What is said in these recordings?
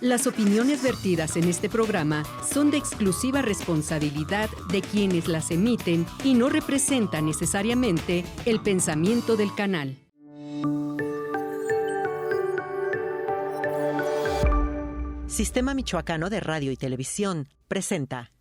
Las opiniones vertidas en este programa son de exclusiva responsabilidad de quienes las emiten y no representan necesariamente el pensamiento del canal. Sistema Michoacano de Radio y Televisión presenta.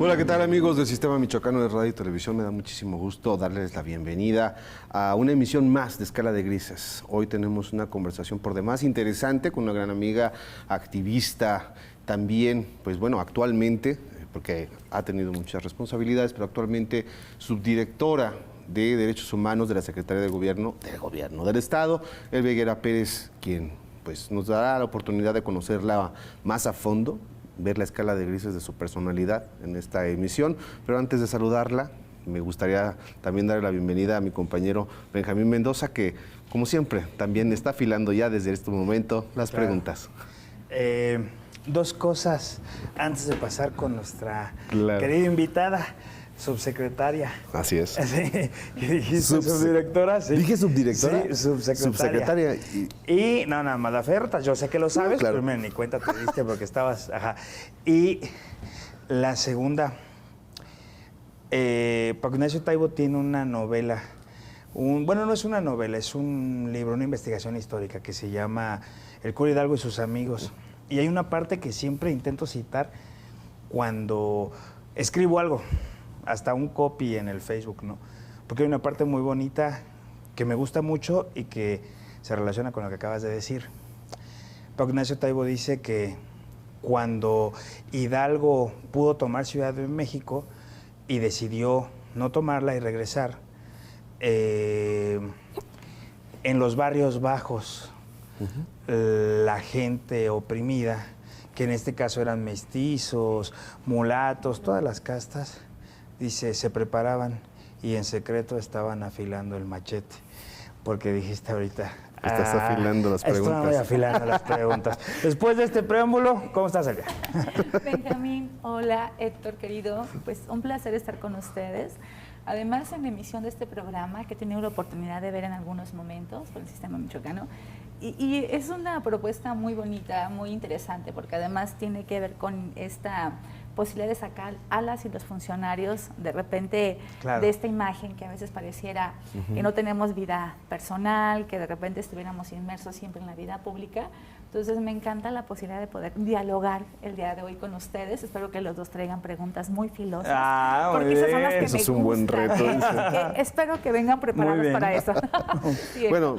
Hola, ¿qué tal amigos del Sistema Michoacano de Radio y Televisión? Me da muchísimo gusto darles la bienvenida a una emisión más de Escala de Grises. Hoy tenemos una conversación por demás interesante con una gran amiga, activista, también, pues bueno, actualmente, porque ha tenido muchas responsabilidades, pero actualmente subdirectora de Derechos Humanos de la Secretaría de Gobierno del Estado, Elvia Higuera Pérez, quien pues nos dará la oportunidad de conocerla más a fondo, ver la escala de grises de su personalidad en esta emisión. Pero antes de saludarla, me gustaría también darle la bienvenida a mi compañero Benjamín Mendoza, que, como siempre, también está afilando ya desde este momento las preguntas. Dos cosas antes de pasar con nuestra querida invitada, subsecretaria. Así es. Sí, dijiste subdirectora. Sí. ¿Dije subdirectora? Sí, subsecretaria. Y no, nada más la oferta, yo sé que lo sabes, claro. Pero ni cuenta te diste porque estabas... Ajá. Y la segunda, Paco Ignacio Taibo tiene una novela, bueno, no es una novela, es un libro, una investigación histórica que se llama El cura Hidalgo y sus amigos. Y hay una parte que siempre intento citar cuando escribo algo, hasta un copy en el Facebook, ¿no? Porque hay una parte muy bonita que me gusta mucho y que se relaciona con lo que acabas de decir. Paco Ignacio Taibo dice que cuando Hidalgo pudo tomar Ciudad de México y decidió no tomarla y regresar, en los barrios bajos, la gente oprimida, que en este caso eran mestizos, mulatos, todas las castas, dice, se preparaban y en secreto estaban afilando el machete. Porque dijiste ahorita... Estás afilando las preguntas. Estoy afilando las preguntas. Después de este preámbulo, ¿cómo estás, Elvia? Benjamín, hola, Héctor, querido. Pues un placer estar con ustedes. Además, en la emisión de este programa, que he tenido la oportunidad de ver en algunos momentos por el Sistema Michoacano, y es una propuesta muy bonita, muy interesante, porque además tiene que ver con esta posibilidad de sacar a las y los funcionarios de repente de esta imagen que a veces pareciera que no tenemos vida personal, que de repente estuviéramos inmersos siempre en la vida pública. Entonces me encanta la posibilidad de poder dialogar el día de hoy con ustedes. Espero que los dos traigan preguntas muy filosas, porque esas son las que eso me es un buen reto. Espero que vengan preparados para eso. Sí, bueno,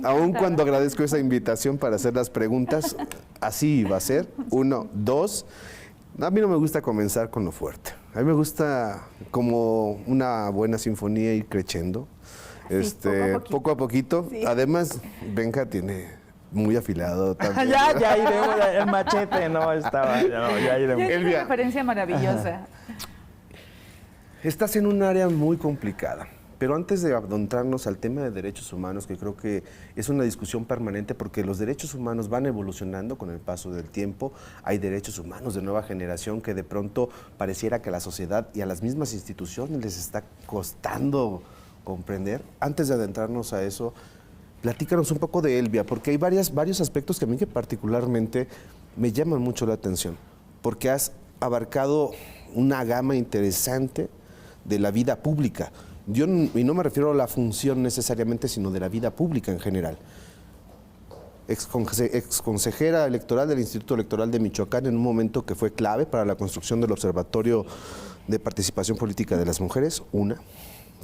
aun cuando agradezco esa invitación para hacer las preguntas, así va a ser. 1, 2. A mí no me gusta comenzar con lo fuerte. A mí me gusta como una buena sinfonía ir creciendo, poco a poquito. Sí. Además, Benja tiene muy afilado también. ya iremos, el machete no estaba, ya iremos. Es una referencia maravillosa. Estás en un área muy complicada. Pero antes de adentrarnos al tema de derechos humanos, que creo que es una discusión permanente porque los derechos humanos van evolucionando con el paso del tiempo, hay derechos humanos de nueva generación que de pronto pareciera que a la sociedad y a las mismas instituciones les está costando comprender. Antes de adentrarnos a eso, platícanos un poco de Elvia, porque hay varios aspectos que a mí que particularmente me llaman mucho la atención, porque has abarcado una gama interesante de la vida pública. Y no me refiero a la función necesariamente, sino de la vida pública en general. Ex consejera electoral del Instituto Electoral de Michoacán en un momento que fue clave para la construcción del Observatorio de Participación Política de las Mujeres, una.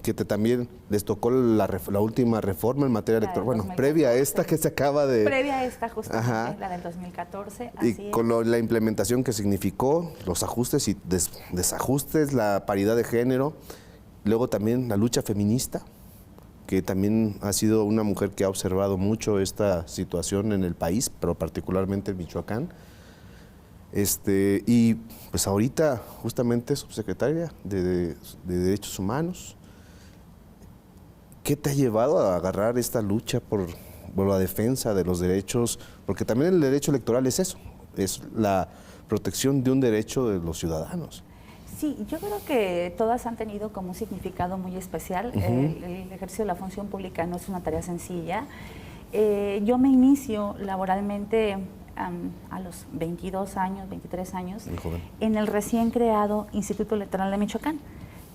que también les tocó la última reforma en materia electoral. Bueno, 2014. previa a esta que se acaba de... Previa a esta, justamente, Ajá. la del 2014. Y Así con es. la implementación que significó, los ajustes y desajustes, la paridad de género, luego también la lucha feminista, que también ha sido una mujer que ha observado mucho esta situación en el país, pero particularmente en Michoacán. Y pues ahorita justamente subsecretaria de Derechos Humanos. ¿Qué te ha llevado a agarrar esta lucha por la defensa de los derechos? Porque también el derecho electoral es eso, es la protección de un derecho de los ciudadanos. Sí, yo creo que todas han tenido como un significado muy especial. El ejercicio de la función pública no es una tarea sencilla. Yo me inicio laboralmente a los 22 años, 23 años, en el recién creado Instituto Electoral de Michoacán,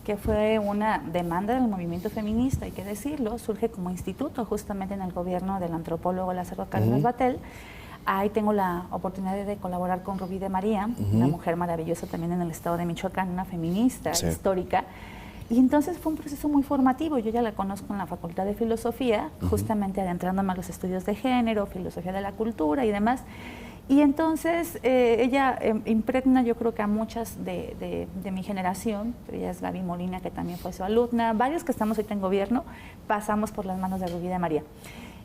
que fue una demanda del movimiento feminista, hay que decirlo, surge como instituto justamente en el gobierno del antropólogo Lázaro Cárdenas Batel. Ahí tengo la oportunidad de colaborar con Rubí de María, una mujer maravillosa también en el estado de Michoacán, una feminista histórica. Y entonces fue un proceso muy formativo. Yo ya la conozco en la Facultad de Filosofía, justamente adentrándome a los estudios de género, filosofía de la cultura y demás. Y entonces ella impregna, yo creo que a muchas de mi generación, ella es Gaby Molina, que también fue su alumna, varios que estamos ahorita en gobierno, pasamos por las manos de Rubí de María.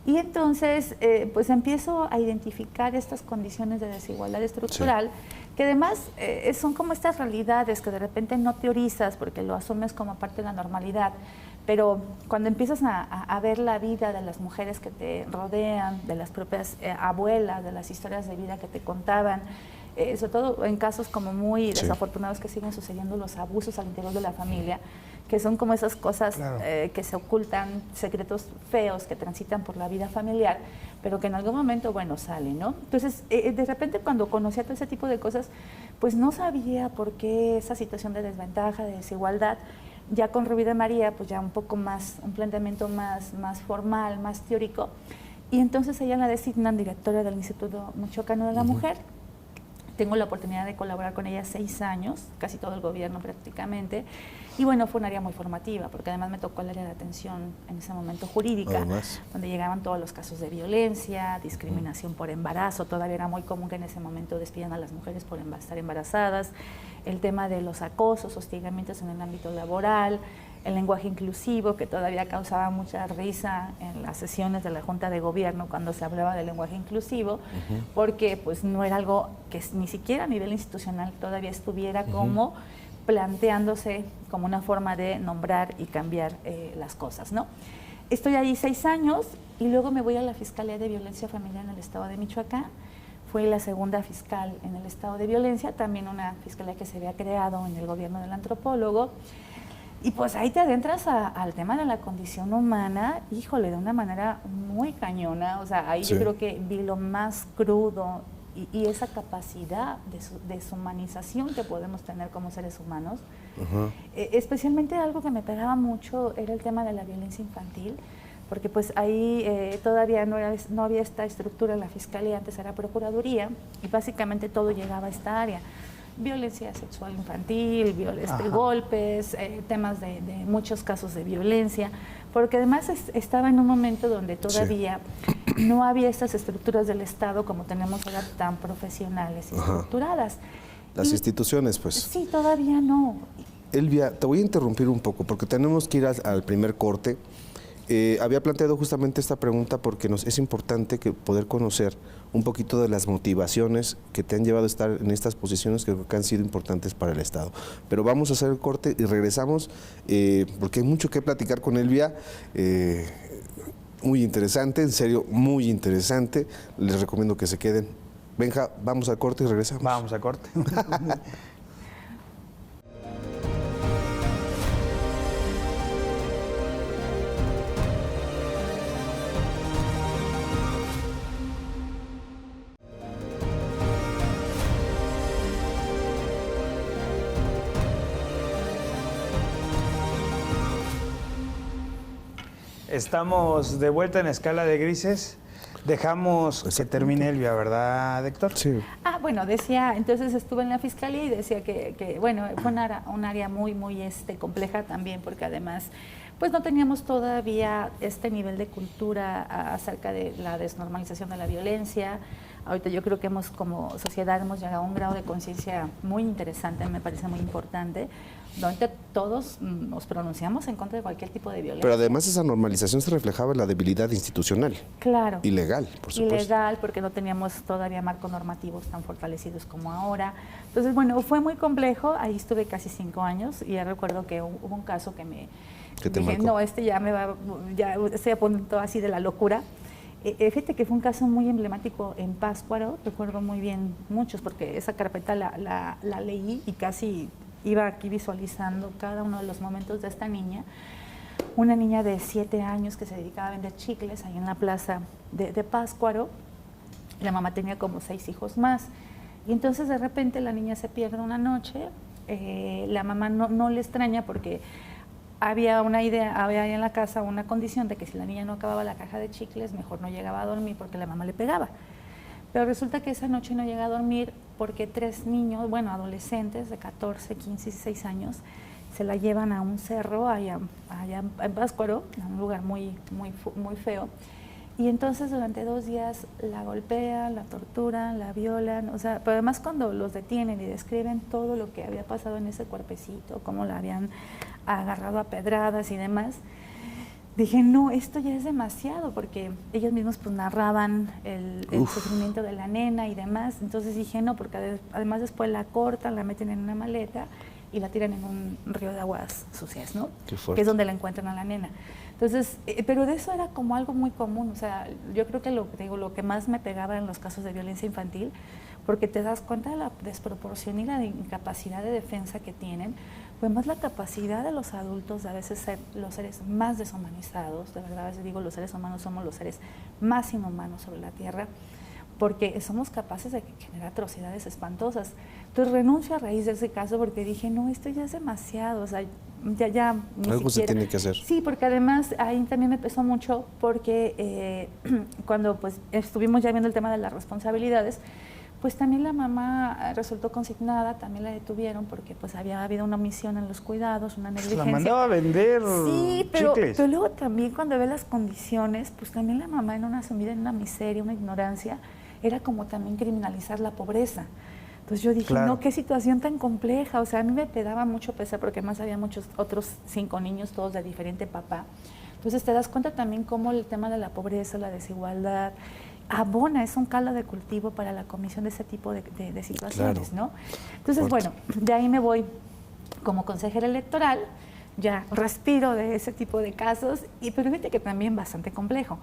Y entonces, pues empiezo a identificar estas condiciones de desigualdad estructural, que además son como estas realidades que de repente no teorizas porque lo asumes como parte de la normalidad, pero cuando empiezas a ver la vida de las mujeres que te rodean, de las propias abuelas, de las historias de vida que te contaban, sobre todo en casos como muy desafortunados que siguen sucediendo los abusos al interior de la familia, que son como esas cosas que se ocultan, secretos feos que transitan por la vida familiar, pero que en algún momento, bueno, salen, ¿no? Entonces, de repente cuando conocía todo ese tipo de cosas, pues no sabía por qué esa situación de desventaja, de desigualdad. Ya con Rubí de María, pues ya un poco más, un planteamiento más formal, más teórico, y entonces ella la designan directora del Instituto Michoacano de la Mujer. Tengo la oportunidad de colaborar con ella 6 años, casi todo el gobierno prácticamente, y bueno, fue un área muy formativa, porque además me tocó el área de atención en ese momento jurídica, donde llegaban todos los casos de violencia, discriminación por embarazo, todavía era muy común que en ese momento despidan a las mujeres por estar embarazadas, el tema de los acosos, hostigamientos en el ámbito laboral, el lenguaje inclusivo, que todavía causaba mucha risa en las sesiones de la Junta de Gobierno cuando se hablaba del lenguaje inclusivo, porque pues no era algo que ni siquiera a nivel institucional todavía estuviera como planteándose como una forma de nombrar y cambiar las cosas, ¿no? Estoy ahí 6 años y luego me voy a la Fiscalía de Violencia Familiar en el estado de Michoacán. Fui la segunda fiscal en el estado de violencia, también una fiscalía que se había creado en el gobierno del antropólogo. Y pues ahí te adentras al tema de la condición humana, híjole, de una manera muy cañona. O sea, ahí yo creo que vi lo más crudo y esa capacidad de deshumanización que podemos tener como seres humanos. Especialmente algo que me pegaba mucho era el tema de la violencia infantil, porque pues ahí todavía no había esta estructura en la Fiscalía, antes era Procuraduría, y básicamente todo llegaba a esta área. Violencia sexual infantil, golpes, temas de muchos casos de violencia, porque además estaba en un momento donde todavía no había estas estructuras del Estado como tenemos ahora tan profesionales y estructuradas. Las instituciones, pues. Sí, todavía no. Elvia, te voy a interrumpir un poco porque tenemos que ir al primer corte. Había planteado justamente esta pregunta porque es importante poder conocer un poquito de las motivaciones que te han llevado a estar en estas posiciones que creo que han sido importantes para el Estado. Pero vamos a hacer el corte y regresamos porque hay mucho que platicar con Elvia. Muy interesante, en serio, muy interesante. Les recomiendo que se queden. Benja, vamos al corte y regresamos. Vamos al corte. Estamos de vuelta en Escala de Grises. Dejamos que termine Elvia, ¿verdad, Héctor? Sí. Bueno, decía, entonces estuve en la Fiscalía y decía que bueno, fue un área muy compleja también, porque además pues no teníamos todavía este nivel de cultura acerca de la desnormalización de la violencia. Ahorita yo creo que como sociedad hemos llegado a un grado de conciencia muy interesante, me parece muy importante, donde todos nos pronunciamos en contra de cualquier tipo de violencia. Pero además esa normalización se reflejaba en la debilidad institucional. Claro. Y legal, por supuesto. Ilegal, porque no teníamos todavía marcos normativos tan fortalecidos como ahora. Entonces, bueno, fue muy complejo. Ahí estuve casi 5 años y ya recuerdo que hubo un caso que te dije, marcó. no, ya estoy a punto así de la locura. Fíjate que fue un caso muy emblemático en Pátzcuaro, recuerdo muy bien muchos, porque esa carpeta la leí y casi iba aquí visualizando cada uno de los momentos de esta niña. Una niña de 7 años que se dedicaba a vender chicles ahí en la plaza de Pátzcuaro. La mamá tenía como 6 hijos más. Y entonces de repente la niña se pierde una noche. La mamá no le extraña porque había ahí en la casa una condición de que si la niña no acababa la caja de chicles, mejor no llegaba a dormir porque la mamá le pegaba. Pero resulta que esa noche no llega a dormir porque 3 niños, bueno, adolescentes de 14, 15 y 16 años, se la llevan a un cerro allá en Pátzcuaro, a un lugar muy feo. Y entonces durante 2 días la golpean, la torturan, la violan, o sea, pero además cuando los detienen y describen todo lo que había pasado en ese cuerpecito, cómo la habían agarrado a pedradas y demás, dije, no, esto ya es demasiado, porque ellos mismos pues narraban el sufrimiento de la nena y demás, entonces dije, no, porque además después la cortan, la meten en una maleta y la tiran en un río de aguas sucias, ¿no? Qué fuerte. Que es donde la encuentran a la nena. Entonces, pero de eso era como algo muy común, o sea, yo creo que lo que más me pegaba en los casos de violencia infantil, porque te das cuenta de la desproporción y la incapacidad de defensa que tienen, pues más la capacidad de los adultos de a veces ser los seres más deshumanizados, de verdad a veces digo, los seres humanos somos los seres más inhumanos sobre la tierra, porque somos capaces de generar atrocidades espantosas. Entonces renuncio a raíz de ese caso porque dije, no, esto ya es demasiado, o sea, ya ni algo siquiera. se tiene que hacer. Sí, porque además ahí también me pesó mucho porque cuando pues estuvimos ya viendo el tema de las responsabilidades, pues también la mamá resultó consignada, también la detuvieron porque pues había habido una omisión en los cuidados, una negligencia. La mandaba a vender chicles. Pero luego también cuando ve las condiciones, pues también la mamá sumida en una miseria, una ignorancia, era como también criminalizar la pobreza. Entonces yo dije, no, qué situación tan compleja, o sea, a mí me daba mucho pesar porque además había muchos otros 5 niños, todos de diferente papá. Entonces te das cuenta también cómo el tema de la pobreza, la desigualdad, abona, es un caldo de cultivo para la comisión de ese tipo de situaciones, ¿no? Entonces, bueno, de ahí me voy como consejera electoral, ya respiro de ese tipo de casos, pero fíjate que también bastante complejo,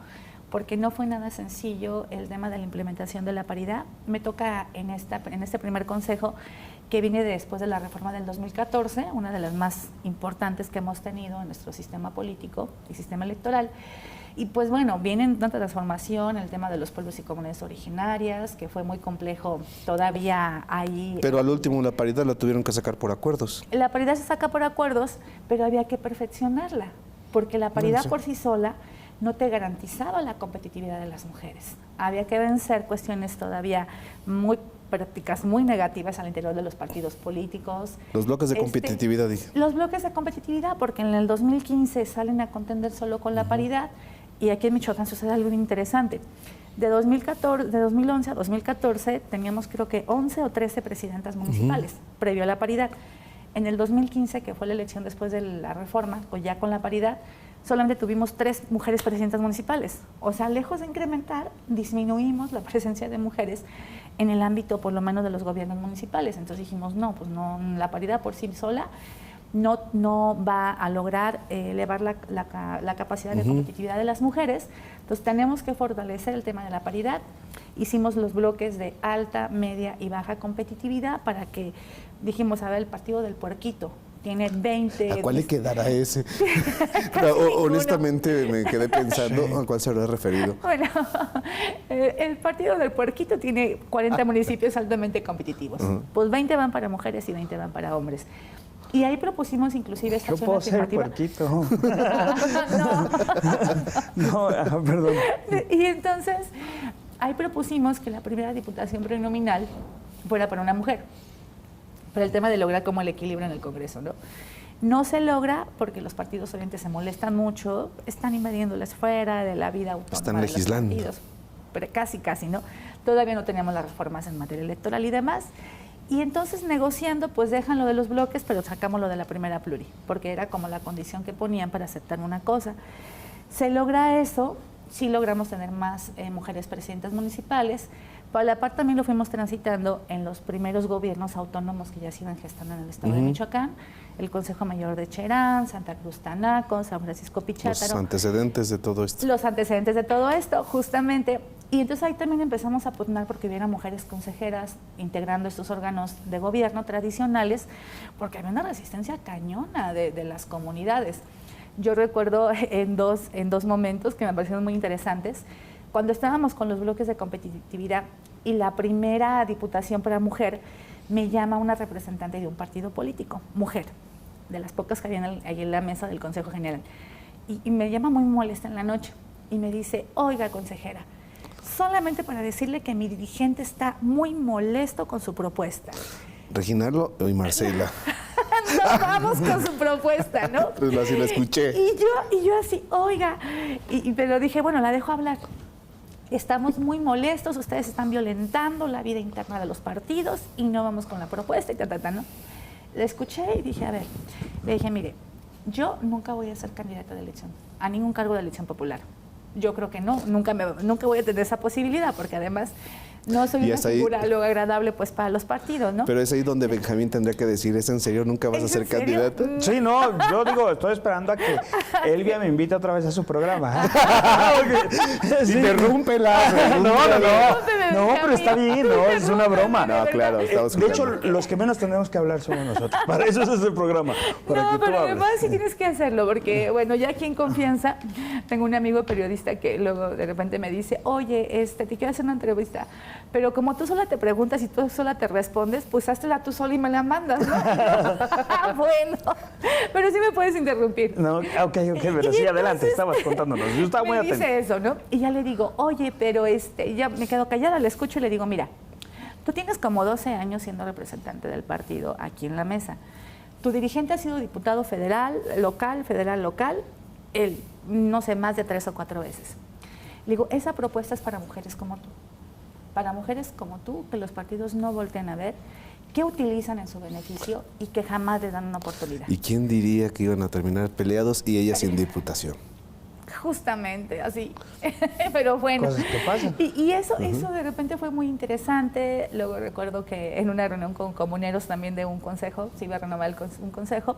porque no fue nada sencillo el tema de la implementación de la paridad. Me toca en este primer consejo que viene después de la reforma del 2014, una de las más importantes que hemos tenido en nuestro sistema político y sistema electoral. Y pues bueno, viene tanta transformación, el tema de los pueblos y comunidades originarias, que fue muy complejo todavía ahí. Pero al último la paridad la tuvieron que sacar por acuerdos. La paridad se saca por acuerdos, pero había que perfeccionarla, porque la paridad por sí sola no te garantizaba la competitividad de las mujeres. Había que vencer cuestiones todavía muy prácticas, muy negativas al interior de los partidos políticos. Los bloques de competitividad, dije. Los bloques de competitividad, porque en el 2015 salen a contender solo con la paridad, y aquí en Michoacán sucede algo interesante. De 2011 a 2014 teníamos creo que 11 o 13 presidentas municipales, previo a la paridad. En el 2015, que fue la elección después de la reforma, o ya con la paridad, solamente tuvimos 3 mujeres presidentas municipales. O sea, lejos de incrementar, disminuimos la presencia de mujeres en el ámbito, por lo menos, de los gobiernos municipales. Entonces dijimos, no, pues no, la paridad por sí sola no va a lograr elevar la capacidad de competitividad de las mujeres. Entonces tenemos que fortalecer el tema de la paridad. Hicimos los bloques de alta, media y baja competitividad para que, dijimos, a ver, el partido del puerquito tiene 20... ¿A cuál le quedará ese? Honestamente me quedé pensando a cuál se habrá referido. Bueno, el partido del puerquito tiene 40 municipios altamente competitivos. Pues 20 van para mujeres y 20 van para hombres. Y ahí propusimos inclusive esta acción afirmativa. Yo puedo ser puerquito. No, perdón. Y entonces, ahí propusimos que la primera diputación plurinominal fuera para una mujer, para el tema de lograr como el equilibrio en el Congreso, ¿no? No se logra porque los partidos obviamente se molestan mucho, están invadiendo la esfera de la vida autónoma. Están legislando. De los partidos, pero casi, ¿no? Todavía no teníamos las reformas en materia electoral y demás. Y entonces negociando, pues dejan lo de los bloques, pero sacamos lo de la primera pluri, porque era como la condición que ponían para aceptar una cosa. Se logra eso, sí logramos tener más mujeres presidentas municipales, pero a la par también lo fuimos transitando en los primeros gobiernos autónomos que ya se iban gestando en el estado de Michoacán, el Consejo Mayor de Cherán, Santa Cruz Tanaco, San Francisco Pichátaro. Los antecedentes de todo esto. Los antecedentes de todo esto, justamente. Y entonces ahí también empezamos a pugnar porque hubiera mujeres consejeras integrando estos órganos de gobierno tradicionales, porque había una resistencia cañona de las comunidades. Yo recuerdo en dos momentos que me parecieron muy interesantes, cuando estábamos con los bloques de competitividad y la primera diputación para mujer, me llama una representante de un partido político, mujer, de las pocas que habían ahí en la mesa del Consejo General, y me llama muy molesta en la noche y me dice, oiga, consejera, solamente para decirle que mi dirigente está muy molesto con su propuesta. Reginaldo y Marcela. Nos vamos con su propuesta, ¿no? Pues así la escuché. Y yo así, oiga, pero dije, bueno, la dejo hablar. Estamos muy molestos, ustedes están violentando la vida interna de los partidos y no vamos con la propuesta y ¿no? La escuché y dije, a ver, le dije, mire, yo nunca voy a ser candidata de elección, a ningún cargo de elección popular. Yo creo que no, nunca voy a tener esa posibilidad, porque además no soy una figura luego agradable pues para los partidos, ¿no? Pero es ahí donde Benjamín tendría que decir, ¿es en serio? ¿Nunca vas a ser candidata? Sí, no, yo digo, estoy esperando a que Elvia me invite otra vez a su programa. Sí. Interrúmpela. No, pero está bien, no, es una broma. No, claro, estamos de hecho, los que menos tenemos que hablar somos nosotros. Para eso es el programa. No, pero además sí tienes que hacerlo, porque, bueno, ya aquí en confianza, tengo un amigo periodista que luego de repente me dice, oye, te quiero hacer una entrevista, pero como tú sola te preguntas y tú sola te respondes, pues háztela tú sola y me la mandas, ¿no? Bueno, pero sí me puedes interrumpir. No, ok, pero sí, adelante, estabas contándonos. Yo estaba muy atento. Dice eso, ¿no? Y ya le digo, oye, pero ya me quedo callada, le escucho y le digo, mira, tú tienes como 12 años siendo representante del partido aquí en la mesa. Tu dirigente ha sido diputado federal, local, él, no sé, más de 3 o 4 veces. Le digo, esa propuesta es para mujeres como tú. Para mujeres como tú, que los partidos no volteen a ver, que utilizan en su beneficio y que jamás les dan una oportunidad. ¿Y quién diría que iban a terminar peleados y ella sin diputación? Justamente, así. Pero bueno. Cosas que pasan. Y eso de repente fue muy interesante. Luego recuerdo que en una reunión con comuneros también de un consejo, se iba a renovar un consejo,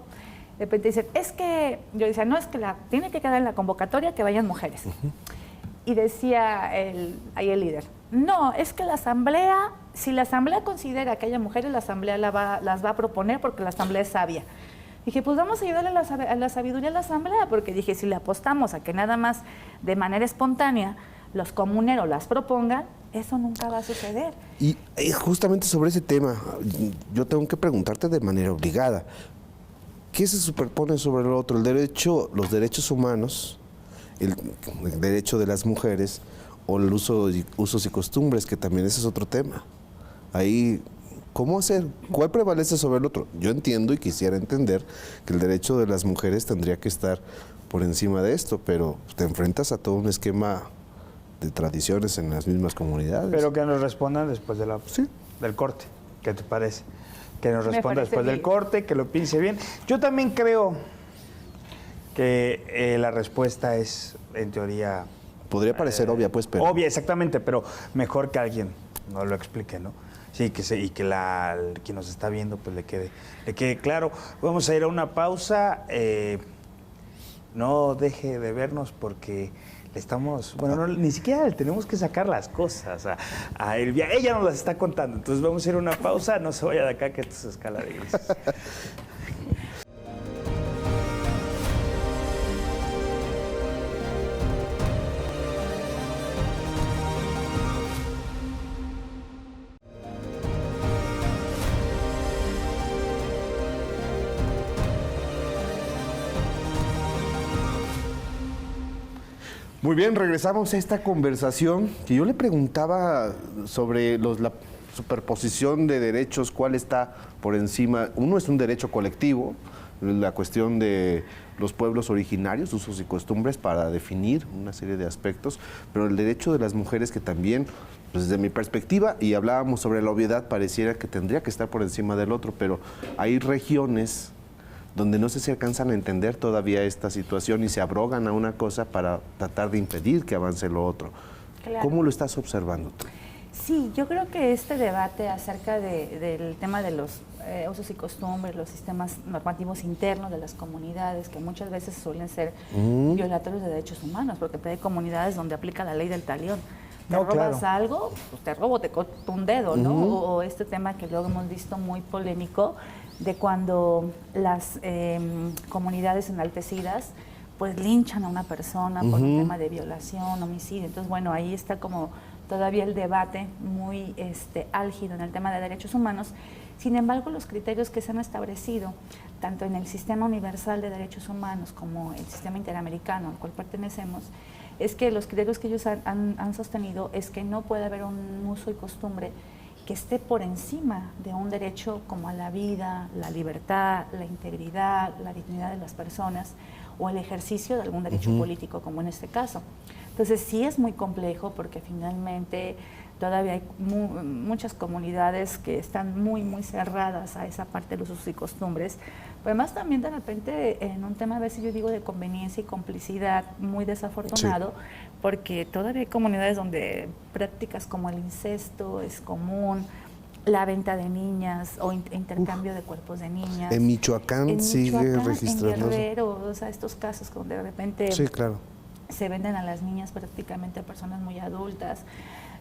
de repente dicen, es que, yo decía, no, es que tiene que quedar en la convocatoria que vayan mujeres. Y decía ahí el líder, no, es que la asamblea, si la asamblea considera que haya mujeres, la asamblea las va a proponer porque la asamblea es sabia. Dije, pues vamos a ayudarle a la sabiduría de la asamblea, porque dije, si le apostamos a que nada más de manera espontánea los comuneros las propongan, eso nunca va a suceder. Y justamente sobre ese tema, yo tengo que preguntarte de manera obligada, ¿qué se superpone sobre el otro? Los derechos humanos, el derecho de las mujeres o el usos y costumbres, que también ese es otro tema. Ahí, ¿cómo hacer? ¿Cuál prevalece sobre el otro? Yo entiendo y quisiera entender que el derecho de las mujeres tendría que estar por encima de esto, pero te enfrentas a todo un esquema de tradiciones en las mismas comunidades. Pero que nos respondan después del corte. ¿Qué te parece? Que nos responda después del corte, que lo piense bien. Yo también creo que la respuesta es, en teoría... Podría parecer obvia, pues, pero... Obvia, exactamente, pero mejor que alguien nos lo explique, ¿no? Sí, y que quien nos está viendo pues le quede claro. Vamos a ir a una pausa. No deje de vernos porque le estamos... Bueno, ni siquiera le tenemos que sacar las cosas a Elvia. Ella nos las está contando. Entonces vamos a ir a una pausa. No se vaya de acá, que esto es Escala de Grises. Muy bien, regresamos a esta conversación que yo le preguntaba sobre la superposición de derechos, cuál está por encima. Uno es un derecho colectivo, la cuestión de los pueblos originarios, usos y costumbres para definir una serie de aspectos, pero el derecho de las mujeres que también, pues desde mi perspectiva, y hablábamos sobre la obviedad, pareciera que tendría que estar por encima del otro, pero hay regiones donde no sé si alcanzan a entender todavía esta situación y se abrogan a una cosa para tratar de impedir que avance lo otro. Claro. ¿Cómo lo estás observando tú? Sí, yo creo que este debate acerca del tema de los usos y costumbres, los sistemas normativos internos de las comunidades, que muchas veces suelen ser violatorios de derechos humanos, porque hay comunidades donde aplica la ley del talión. Te robas algo, pues te robo, te corto un dedo, ¿no? O este tema que luego hemos visto muy polémico, de cuando las comunidades enaltecidas pues linchan a una persona por un tema de violación, homicidio. Entonces, bueno, ahí está como todavía el debate muy álgido en el tema de derechos humanos. Sin embargo, los criterios que se han establecido, tanto en el Sistema Universal de Derechos Humanos como el Sistema Interamericano al cual pertenecemos, es que los criterios que ellos han sostenido es que no puede haber un uso y costumbre que esté por encima de un derecho como a la vida, la libertad, la integridad, la dignidad de las personas o el ejercicio de algún derecho político, como en este caso. Entonces sí es muy complejo porque finalmente todavía hay muchas comunidades que están muy cerradas a esa parte de los usos y costumbres. Pero además también de repente en un tema a veces yo digo de conveniencia y complicidad muy desafortunado, porque todavía hay comunidades donde prácticas como el incesto es común, la venta de niñas o intercambio de cuerpos de niñas. En Michoacán sigue registrando. En Guerrero, o sea, estos casos donde de repente se venden a las niñas prácticamente a personas muy adultas.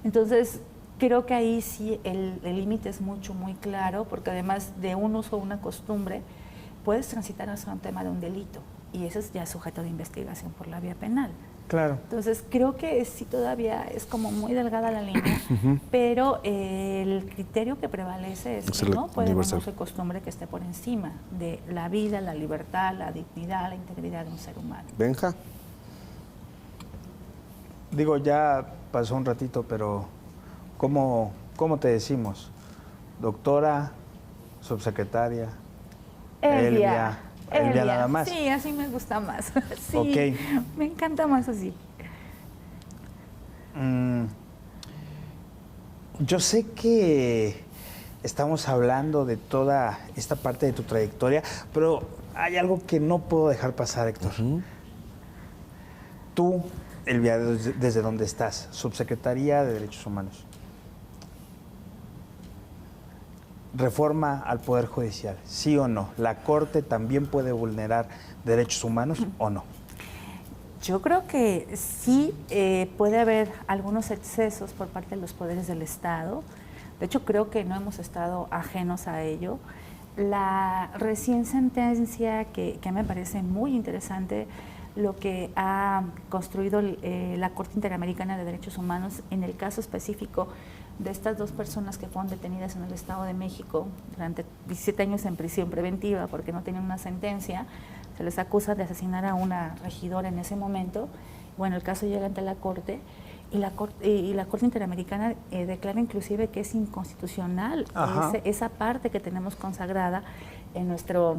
Entonces, creo que ahí sí el límite es muy claro, porque además de un uso o una costumbre, puedes transitar hacia un tema de un delito, y eso es ya sujeto de investigación por la vía penal. Claro. Entonces, creo que sí todavía es como muy delgada la línea, pero el criterio que prevalece es que no puede haber un uso y costumbre que esté por encima de la vida, la libertad, la dignidad, la integridad de un ser humano. Benja. Digo, ya pasó un ratito, pero ¿cómo te decimos? Doctora, subsecretaria, Elvia nada más. Sí, así me gusta más. Sí, okay. Me encanta más así. Yo sé que estamos hablando de toda esta parte de tu trayectoria, pero hay algo que no puedo dejar pasar, Héctor. Tú, Elvia, desde donde estás, Subsecretaría de Derechos Humanos. Reforma al Poder Judicial, ¿sí o no? ¿La Corte también puede vulnerar derechos humanos o no? Yo creo que sí puede haber algunos excesos por parte de los poderes del Estado. De hecho, creo que no hemos estado ajenos a ello. La recién sentencia que me parece muy interesante, lo que ha construido la Corte Interamericana de Derechos Humanos en el caso específico de estas dos personas que fueron detenidas en el Estado de México durante 17 años en prisión preventiva porque no tenían una sentencia. Se les acusa de asesinar a una regidora en ese momento. Bueno, el caso llega ante la Corte y la Corte Interamericana declara inclusive que es inconstitucional esa parte que tenemos consagrada en nuestra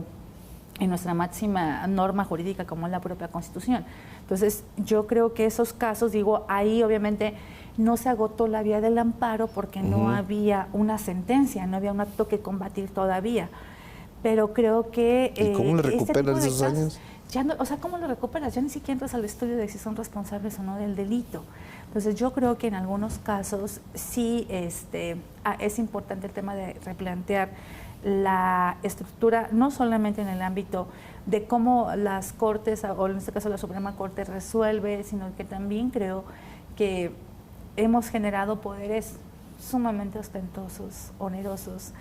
máxima norma jurídica como es la propia Constitución. Entonces, yo creo que esos casos, digo, ahí obviamente no se agotó la vía del amparo porque no había una sentencia, no había un acto que combatir todavía. Pero creo que... ¿Y cómo le recuperas esos años? Ya no, o sea, ¿cómo lo recuperas? Ya ni siquiera entras al estudio de si son responsables o no del delito. Entonces, yo creo que en algunos casos sí es importante el tema de replantear la estructura, no solamente en el ámbito de cómo las Cortes, o en este caso la Suprema Corte, resuelve, sino que también creo que hemos generado poderes sumamente ostentosos, onerosos.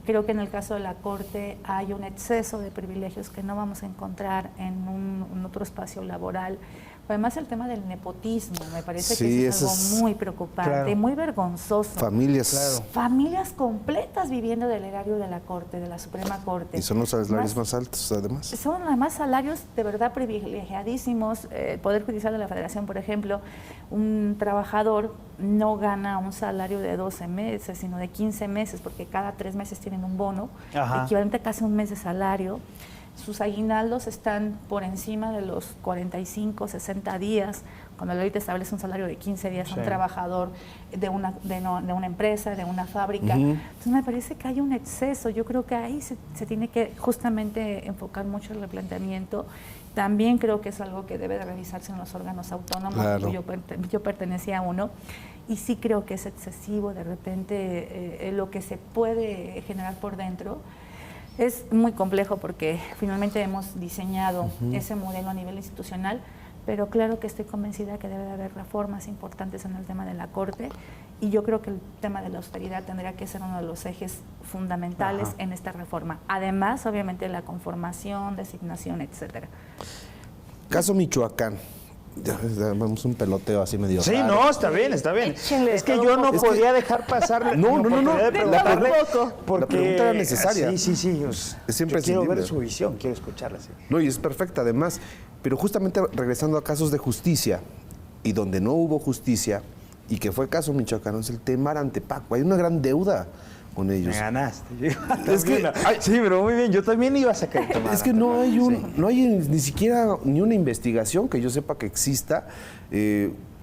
Creo que en el caso de la Corte hay un exceso de privilegios que no vamos a encontrar en otro espacio laboral. Además, el tema del nepotismo me parece que es algo muy preocupante, muy vergonzoso. Familias completas viviendo del erario de la Corte, de la Suprema Corte. Y son los salarios más altos, además. Son además salarios de verdad privilegiadísimos. El Poder Judicial de la Federación, por ejemplo, un trabajador no gana un salario de 12 meses, sino de 15 meses, porque cada 3 meses tienen un bono, equivalente a casi un mes de salario. sus aguinaldos están por encima de los 45, 60 días, cuando la ley te establece un salario de 15 días a un trabajador de una empresa, de una fábrica. Entonces me parece que hay un exceso. Yo creo que ahí se tiene que justamente enfocar mucho el replanteamiento. También creo que es algo que debe de revisarse en los órganos autónomos. Claro. Yo pertenecía a uno y sí creo que es excesivo de repente lo que se puede generar por dentro. Es muy complejo porque finalmente hemos diseñado ese modelo a nivel institucional, pero claro que estoy convencida que debe de haber reformas importantes en el tema de la Corte, y yo creo que el tema de la austeridad tendría que ser uno de los ejes fundamentales en esta reforma. Además, obviamente, la conformación, designación, etcétera. Caso Michoacán. Ya, vamos un peloteo así medio Sí, raro. no, está bien, está bien. Échenle Es que todo yo un no poco. podía dejar pasar No. de preguntarle, porque La pregunta era necesaria. Sí. Es Yo quiero imprescindible. ver su visión, quiero escucharla. Sí. No, y es perfecta además. Pero justamente regresando a casos de justicia, y donde no hubo justicia, y que fue caso Michoacán, es el tema ante Paco. Hay una gran deuda con ellos. Me ganaste. Es que sí, pero muy bien, yo también iba a sacar el tema. Es que no hay no hay ni siquiera ni una investigación que yo sepa que exista.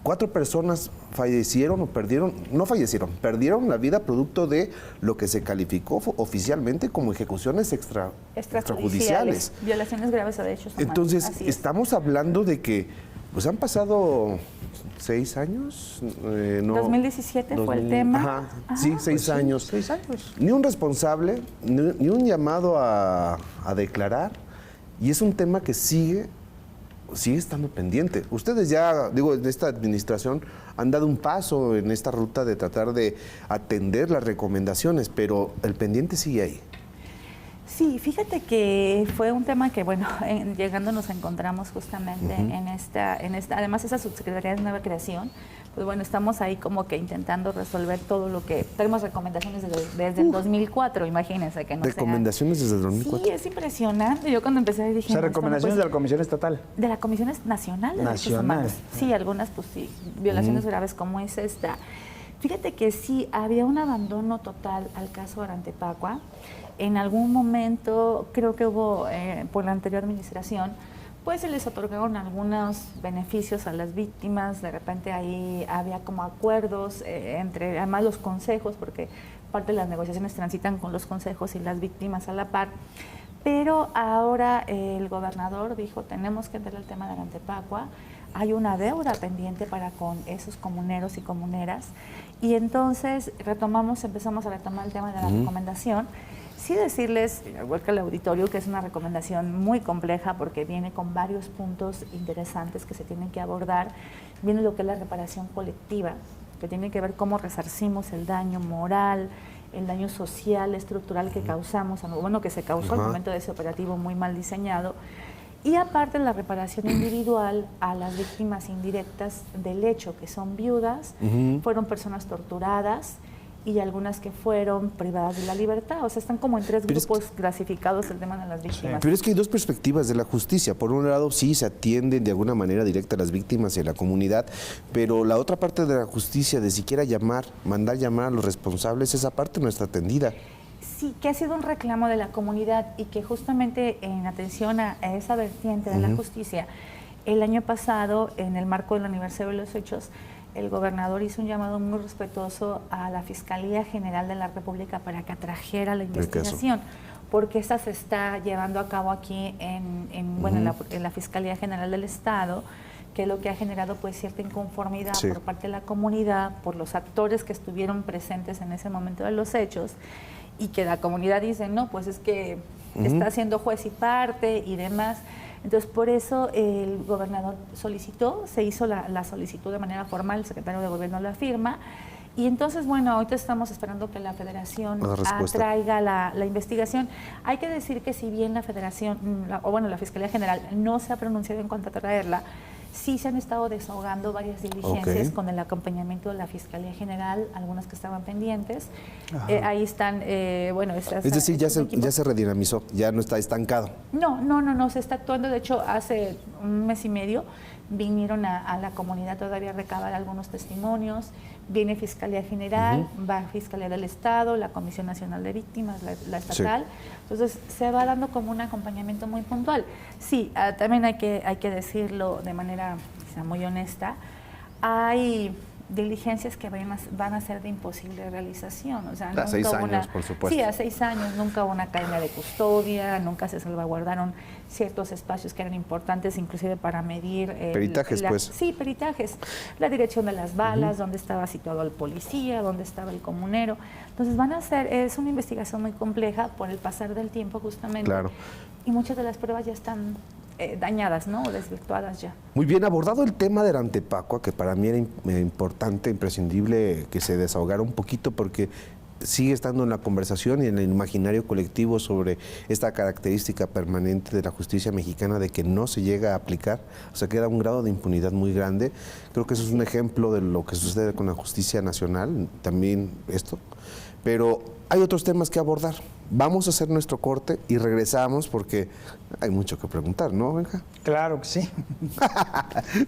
4 personas fallecieron o perdieron, no fallecieron, perdieron la vida producto de lo que se calificó oficialmente como ejecuciones extrajudiciales. Violaciones graves a derechos humanos. Entonces, Así es. estamos hablando de que pues han pasado 6 años. 2017 fue el tema. Ajá, sí, 6 años. 6 años. Ni un responsable, ni un llamado a declarar. Y es un tema que sigue estando pendiente. Ustedes ya, en esta administración han dado un paso en esta ruta de tratar de atender las recomendaciones, pero el pendiente sigue ahí. Sí, fíjate que fue un tema que, bueno, llegando nos encontramos justamente en esta, además esa subsecretaría de nueva creación, pues bueno, estamos ahí como que intentando resolver todo lo que, tenemos recomendaciones desde el 2004, imagínense que no ¿Recomendaciones desde el 2004? Sí, es impresionante. Yo cuando empecé dije... O sea, recomendaciones de la Comisión Estatal. De la Comisión Nacional de Derechos Humanos. Sí, algunas pues sí, violaciones graves como es esta. Fíjate que sí, había un abandono total al caso Arantepacua. En algún momento, creo que hubo, por la anterior administración, pues se les otorgaron algunos beneficios a las víctimas. De repente ahí había como acuerdos entre, además los consejos, porque parte de las negociaciones transitan con los consejos y las víctimas a la par. Pero ahora el gobernador dijo, tenemos que entrar al tema de Arantepacua. Hay una deuda pendiente para con esos comuneros y comuneras. Y entonces empezamos a retomar el tema de la recomendación. Sí decirles, igual que al auditorio, que es una recomendación muy compleja porque viene con varios puntos interesantes que se tienen que abordar. Viene lo que es la reparación colectiva, que tiene que ver cómo resarcimos el daño moral, el daño social, estructural que causamos, que se causó al momento de ese operativo muy mal diseñado. Y aparte la reparación individual a las víctimas indirectas del hecho, que son viudas, fueron personas torturadas, y algunas que fueron privadas de la libertad. O sea, están como en 3 grupos clasificados el tema de las víctimas. Pero es que hay 2 perspectivas de la justicia. Por un lado, sí se atienden de alguna manera directa a las víctimas y a la comunidad, pero la otra parte de la justicia, de siquiera mandar llamar a los responsables, esa parte no está atendida. Sí, que ha sido un reclamo de la comunidad y que justamente en atención a esa vertiente de la justicia, el año pasado, en el marco del aniversario de los hechos, el gobernador hizo un llamado muy respetuoso a la Fiscalía General de la República para que atrajera la investigación, porque esta se está llevando a cabo aquí en la Fiscalía General del Estado, que es lo que ha generado pues cierta inconformidad por parte de la comunidad, por los actores que estuvieron presentes en ese momento de los hechos, y que la comunidad dice, no, pues es que está siendo juez y parte y demás. Entonces, por eso el gobernador se hizo la solicitud de manera formal, el secretario de Gobierno la firma, y entonces, bueno, ahorita estamos esperando que la Federación traiga la investigación. Hay que decir que si bien la Federación, la Fiscalía General no se ha pronunciado en cuanto a traerla, sí se han estado desahogando varias diligencias con el acompañamiento de la Fiscalía General, algunas que estaban pendientes. Ahí están, es decir, ya se redinamizó, ya no está estancado. No, se está actuando. De hecho, hace un mes y medio vinieron a la comunidad todavía a recabar algunos testimonios, viene Fiscalía General, va Fiscalía del Estado, la Comisión Nacional de Víctimas, la estatal. Sí. Entonces se va dando como un acompañamiento muy puntual. Sí, también hay que decirlo de manera quizá muy honesta, hay diligencias que van a ser de imposible realización. O sea, a 6 años, por supuesto. Sí, a 6 años, nunca hubo una cadena de custodia, nunca se salvaguardaron ciertos espacios que eran importantes, inclusive para medir... peritajes, pues. Sí, peritajes. La dirección de las balas, dónde estaba situado el policía, dónde estaba el comunero. Entonces es una investigación muy compleja por el pasar del tiempo justamente. Claro. Y muchas de las pruebas ya están dañadas, ¿no? O desvirtuadas ya. Muy bien, abordado el tema del Antepacua, que para mí era importante, imprescindible que se desahogara un poquito porque sigue estando en la conversación y en el imaginario colectivo sobre esta característica permanente de la justicia mexicana de que no se llega a aplicar, o sea, queda un grado de impunidad muy grande. Creo que eso es un ejemplo de lo que sucede con la justicia nacional, también esto, pero hay otros temas que abordar. Vamos a hacer nuestro corte y regresamos porque hay mucho que preguntar, ¿no, Benja? Claro que sí.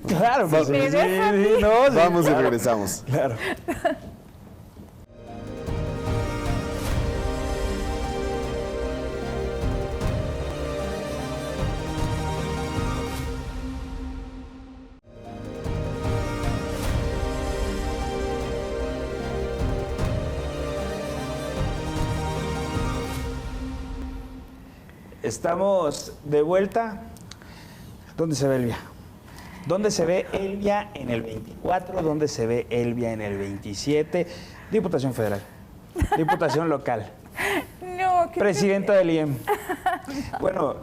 Claro que sí. Vamos y regresamos. Claro. Estamos de vuelta. ¿Dónde se ve Elvia? ¿Dónde se ve Elvia en el 24? ¿Dónde se ve Elvia en el 27? Diputación Federal. Diputación local. No, Presidenta del IEM. Bueno,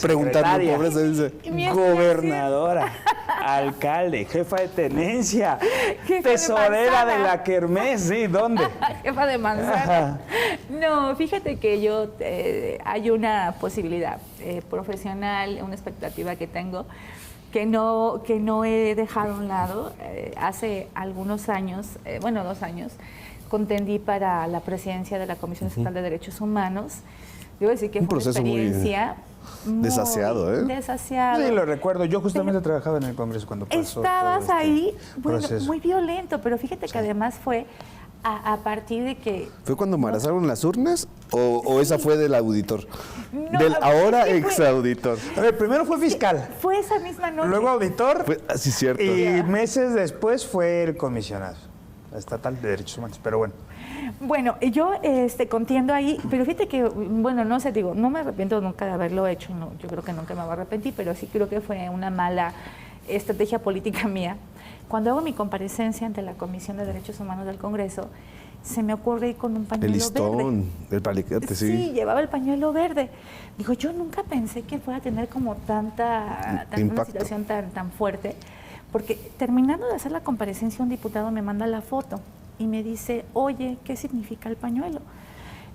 preguntando, pobreza, dice. Gobernadora, alcalde, jefa de tenencia, tesorera de la kermés, ¿sí? ¿Dónde? Jefa de manzana. No, fíjate que yo, hay una posibilidad profesional, una expectativa que tengo, que no he dejado a un lado. Hace algunos años, 2 años, contendí para la presidencia de la Comisión Estatal de Derechos Humanos. Debo decir que fue una experiencia muy desaseado, ¿eh? Desaseado. Sí, lo recuerdo. Yo justamente trabajaba en el Congreso cuando pasó. Estabas todo ahí, bueno, proceso. muy violento, pero fíjate que además fue a partir de que... ¿Fue cuando embarazaron las urnas o esa fue del auditor? No, del ahora fue, exauditor. A ver, primero fue fiscal. Fue esa misma noche. Luego auditor. Sí, cierto. Y meses después fue el comisionado estatal de derechos humanos, pero bueno. Bueno, yo contiendo ahí, pero fíjate que, bueno, no sé, digo, no me arrepiento nunca de haberlo hecho, no, yo creo que nunca me voy a arrepentir, pero sí creo que fue una mala estrategia política mía. Cuando hago mi comparecencia ante la Comisión de Derechos Humanos del Congreso, se me ocurre ir con un pañuelo el listón, verde. El paliquete, sí. Sí, llevaba el pañuelo verde. Digo, yo nunca pensé que fuera a tener como una situación tan fuerte, porque terminando de hacer la comparecencia, un diputado me manda la foto y me dice, oye, ¿qué significa el pañuelo?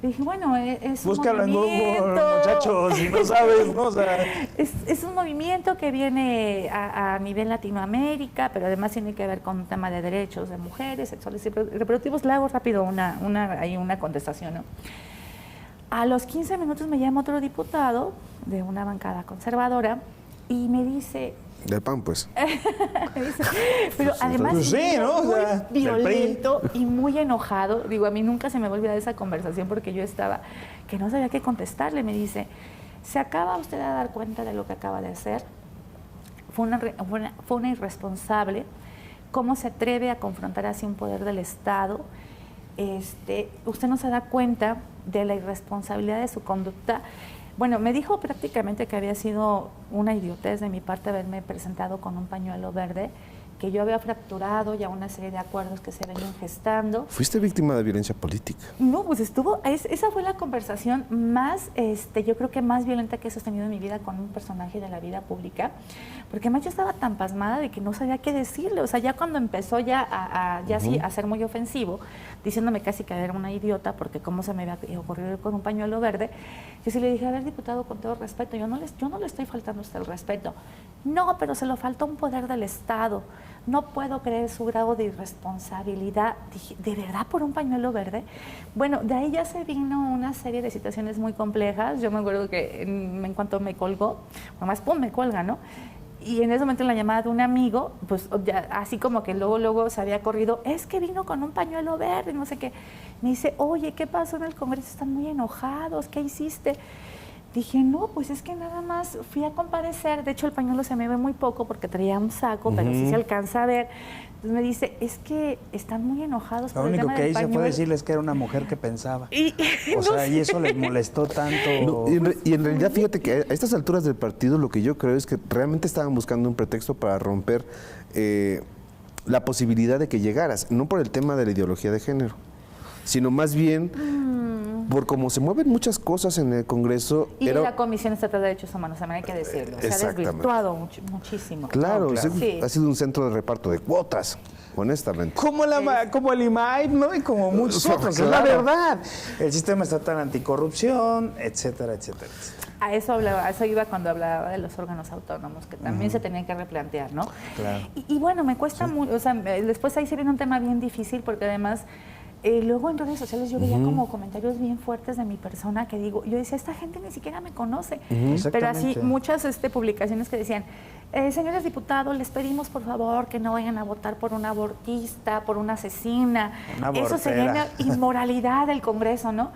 Le dije, bueno, es búscalo un movimiento. en Google, muchachos, si no sabes, ¿no? O sea, es un movimiento que viene a nivel Latinoamérica, pero además tiene que ver con un tema de derechos de mujeres, sexuales y reproductivos. Le hago rápido una contestación, ¿no? A los 15 minutos me llama otro diputado de una bancada conservadora y me dice... Del PAN, pues. Pero además pues sí, ¿no? muy o sea, violento y muy enojado. Digo, a mí nunca se me va a olvidar esa conversación porque yo estaba que no sabía qué contestarle. Me dice, ¿se acaba usted de dar cuenta de lo que acaba de hacer? Fue una irresponsable. ¿Cómo se atreve a confrontar así un poder del Estado? Usted no se da cuenta de la irresponsabilidad de su conducta. Bueno, me dijo prácticamente que había sido una idiotez de mi parte haberme presentado con un pañuelo verde, que yo había fracturado ya una serie de acuerdos que se venían gestando. ¿Fuiste víctima de violencia política? No, pues esa fue la conversación más, yo creo que más violenta que he sostenido en mi vida con un personaje de la vida pública, porque además yo estaba tan pasmada de que no sabía qué decirle. O sea, ya cuando empezó a ser muy ofensivo, diciéndome casi que era una idiota, porque cómo se me había ocurrido ir con un pañuelo verde, yo sí le dije, a ver, diputado, con todo respeto, yo no le estoy faltando a usted el respeto. No, pero se lo faltó un poder del Estado. No puedo creer su grado de irresponsabilidad. Dije, ¿de verdad por un pañuelo verde? Bueno, de ahí ya se vino una serie de situaciones muy complejas. Yo me acuerdo que en cuanto me colgó, nomás pum, me cuelga, ¿no? Y en ese momento, en la llamada de un amigo, pues ya, así como que luego se había corrido, es que vino con un pañuelo verde, no sé qué. Me dice, oye, ¿qué pasó en el Congreso? Están muy enojados, ¿qué hiciste? Dije, no, pues es que nada más fui a comparecer. De hecho, el pañuelo se me ve muy poco porque traía un saco, pero sí se alcanza a ver. Entonces me dice, es que están muy enojados por el tema del pañuelo. Lo único que hice fue decirles que era una mujer que pensaba. Y eso les molestó tanto. No, y en realidad, fíjate que a estas alturas del partido lo que yo creo es que realmente estaban buscando un pretexto para romper la posibilidad de que llegaras, no por el tema de la ideología de género, sino más bien por cómo se mueven muchas cosas en el Congreso. Y la Comisión Estatal de Derechos Humanos, también hay que decirlo. Se ha desvirtuado muchísimo. Claro, sí. Ha sido un centro de reparto de cuotas, honestamente. Como el IMAI, ¿no? Y como muchos otros, es la verdad. El sistema estatal anticorrupción, etcétera, etcétera, etcétera. A eso iba cuando hablaba de los órganos autónomos, que también se tenían que replantear, ¿no? Claro. Y bueno, me cuesta mucho, o sea, después ahí se viene un tema bien difícil, porque además luego en redes sociales yo veía como comentarios bien fuertes de mi persona que digo, yo decía, esta gente ni siquiera me conoce. Pero así muchas publicaciones que decían, señores diputados, les pedimos por favor que no vayan a votar por una abortista, por una asesina. Eso sería una inmoralidad del Congreso, ¿no?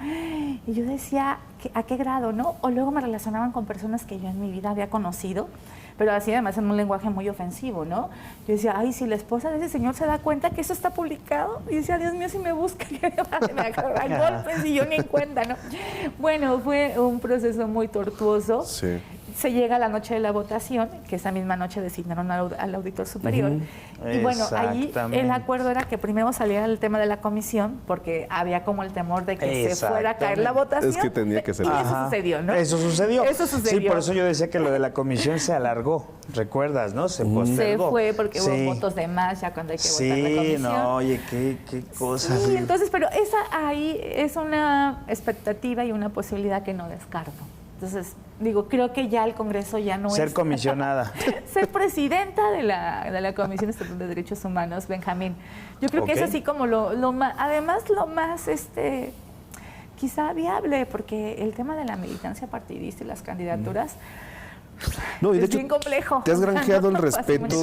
Y yo decía, ¿a qué grado, no? O luego me relacionaban con personas que yo en mi vida había conocido, pero así además en un lenguaje muy ofensivo, ¿no? Yo decía, ay, si la esposa de ese señor se da cuenta que eso está publicado, y decía, Dios mío, si me busca, que me agarra golpes y yo ni en cuenta, ¿no? Bueno, fue un proceso muy tortuoso. Sí. Se llega a la noche de la votación, que esa misma noche designaron al auditor superior. Y bueno, ahí el acuerdo era que primero saliera el tema de la comisión, porque había como el temor de que se fuera a caer la votación. Es que tenía que ser. Y eso sucedió, ¿no? Eso sucedió. Sí, por eso yo decía que lo de la comisión se alargó. ¿Recuerdas, no? Se postergó. Se fue porque hubo votos de más ya cuando hay que votar la comisión. Sí, no, oye, qué cosa. Sí, entonces, pero esa ahí es una expectativa y una posibilidad que no descarto. Entonces, digo, creo que ya el Congreso ya no ser comisionada. Ser presidenta de la Comisión Estatal de Derechos Humanos, Benjamín. Yo creo que es así como lo más, además lo más, quizá viable, porque el tema de la militancia partidista y las candidaturas no, y de es hecho, bien complejo. Te has granjeado el respeto.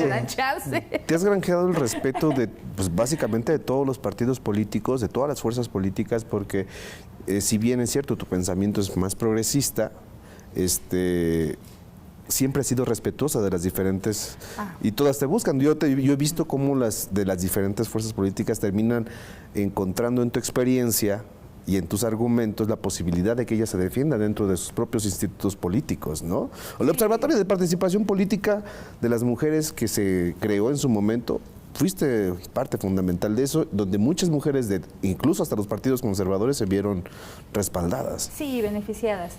Te has granjeado el respeto de, pues, básicamente de todos los partidos políticos, de todas las fuerzas políticas, porque si bien es cierto, tu pensamiento es más progresista, siempre has sido respetuosa de las diferentes y todas te buscan. Yo he visto cómo las de las diferentes fuerzas políticas terminan encontrando en tu experiencia y en tus argumentos la posibilidad de que ella se defienda dentro de sus propios institutos políticos, ¿no? El Observatorio de Participación Política de las Mujeres que se creó en su momento, fuiste parte fundamental de eso, donde muchas mujeres, incluso hasta los partidos conservadores, se vieron respaldadas. Sí, beneficiadas.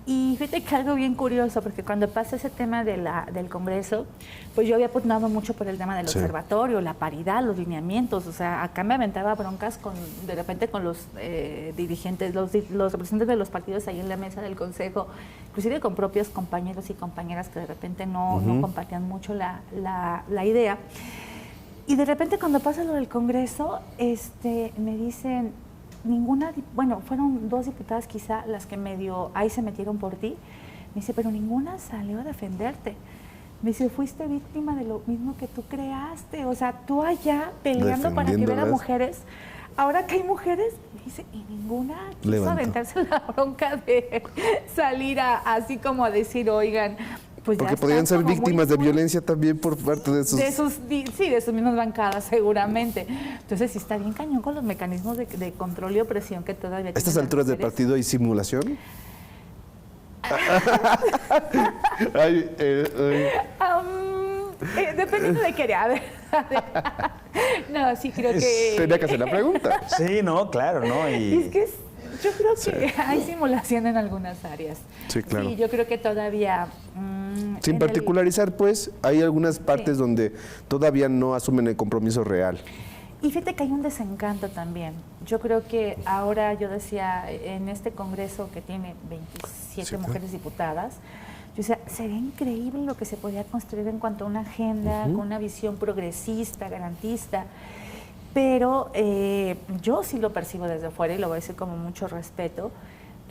Y fíjate que algo bien curioso, porque cuando pasa ese tema del Congreso, pues yo había pugnado mucho por el tema del observatorio, la paridad, los lineamientos, o sea, acá me aventaba broncas de repente con los dirigentes, los representantes de los partidos ahí en la mesa del Consejo, inclusive con propios compañeros y compañeras que de repente no compartían mucho la idea. Y de repente cuando pasa lo del Congreso, me dicen, fueron 2 diputadas quizá las que ahí se metieron por ti. Me dice, pero ninguna salió a defenderte. Me dice, fuiste víctima de lo mismo que tú creaste. O sea, tú allá peleando para que hubiera mujeres. Ahora que hay mujeres, me dice, y ninguna quiso aventarse la bronca de salir así como a decir, oigan, pues porque podrían ser víctimas de violencia también por parte de sus... de sus mismas bancadas, seguramente. Entonces, sí está bien cañón con los mecanismos de control y opresión que todavía tienen. ¿A estas alturas del partido hay simulación? Dependiendo de qué área. No, sí creo que... Tenía que hacer la pregunta. Sí, no, claro, ¿no? Es que yo creo que hay simulación en algunas áreas. Sí, claro. Sí, yo creo que todavía... Sin particularizar, pues, hay algunas partes donde todavía no asumen el compromiso real. Y fíjate que hay un desencanto también. Yo creo que ahora, yo decía, en este Congreso que tiene 27 mujeres diputadas, yo decía, sería increíble lo que se podía construir en cuanto a una agenda, con una visión progresista, garantista. Pero yo sí lo percibo desde fuera y lo voy a decir con mucho respeto,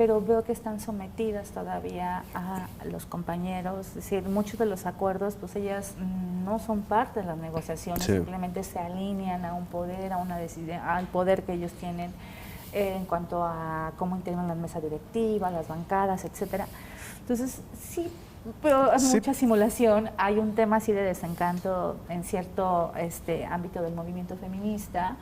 pero veo que están sometidas todavía a los compañeros, es decir, muchos de los acuerdos, pues ellas no son parte de las negociaciones, simplemente se alinean a un poder, a una decisión, al poder que ellos tienen en cuanto a cómo integran la mesa directiva, las bancadas, etcétera. Entonces, sí, pero hay mucha simulación, hay un tema así de desencanto en cierto ámbito del movimiento feminista.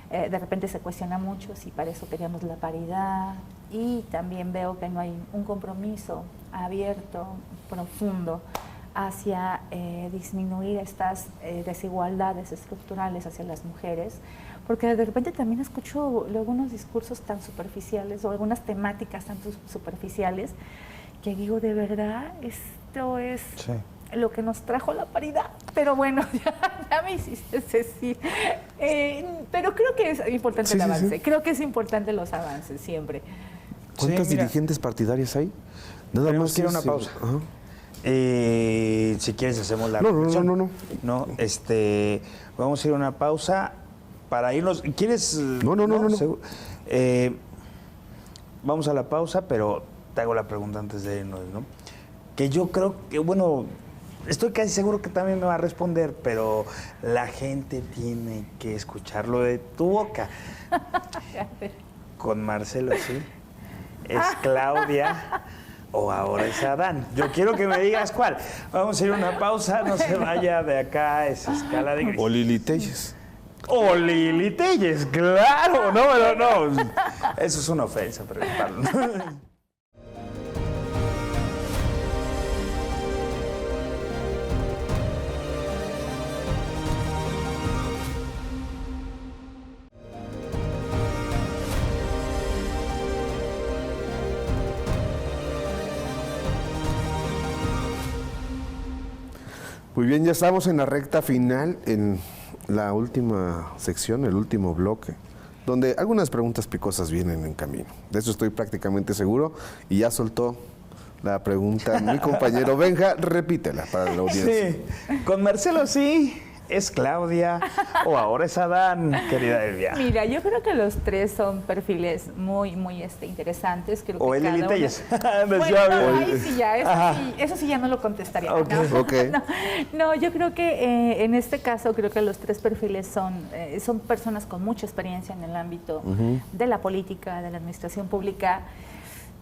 De repente se cuestiona mucho si para eso queríamos la paridad, y también veo que no hay un compromiso abierto, profundo, hacia disminuir estas desigualdades estructurales hacia las mujeres, porque de repente también escucho algunos discursos tan superficiales o algunas temáticas tan superficiales que digo, de verdad, esto es lo que nos trajo la paridad. Pero bueno, ya me hiciste decir. Pero creo que es importante el avance. Creo que es importante los avances siempre. ¿Cuántas dirigentes partidarias hay? Nada más quiero una pausa. Si quieres hacemos la reflexión. No, vamos a ir a una pausa para irnos. ¿Quieres? No. Vamos a la pausa, pero te hago la pregunta antes de irnos, ¿no? Que yo creo que, bueno, estoy casi seguro que también me va a responder, pero la gente tiene que escucharlo de tu boca. Con Marcelo, ¿sí? ¿Es Claudia o ahora es Adán? Yo quiero que me digas cuál. Vamos a ir a una pausa, no se vaya de acá, es Escala de Grises. O Lili Telles. O Lili Telles, claro. No. Eso es una ofensa, preguntarlo. Muy bien, ya estamos en la recta final, en la última sección, el último bloque, donde algunas preguntas picosas vienen en camino. De eso estoy prácticamente seguro, y ya soltó la pregunta mi compañero Benja. Repítela para la audiencia. Sí, con Marcelo sí, ¿es Claudia o ahora es Adán, querida Elvia? Mira, yo creo que los tres son perfiles muy interesantes. Creo o que el Lili Telles. Ahí sí ya, eso sí ya no lo contestaría. Okay. No, yo creo que en este caso creo que los tres perfiles son personas con mucha experiencia en el ámbito de la política, de la administración pública.